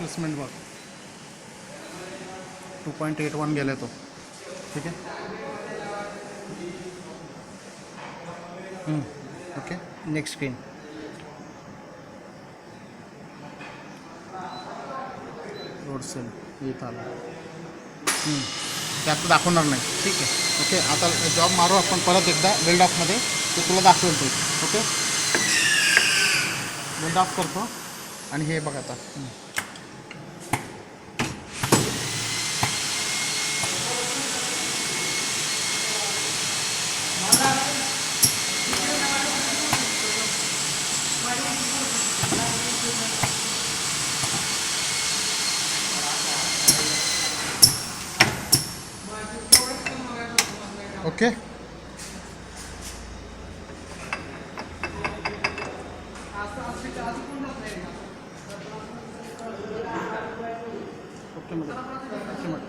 Displacement बघ 2.81 गेला तो. ठीक आहे. ओके. Next screen. रोड सेल इथं आला. त्यात दाखवणार नाही. ठीक आहे. ओके. आता जॉब मारू आपण परत एकदा वेल्ड ऑफमध्ये, ते तुला दाखवेल ते. ओके. वेल्ड ऑफ करतो आणि हे बघ आता. Okay. Okay madam. Okay madam.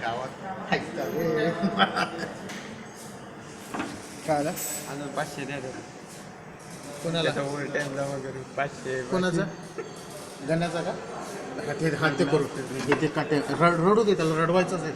गावात काय आलं? अजून 500 द्या. कोणाला? उलट्यांदा वगैरे 500. कोणाचं? गण्याचा का? हात ते करू. ते काटे रडू दे, त्याला रडवायचंच आहे.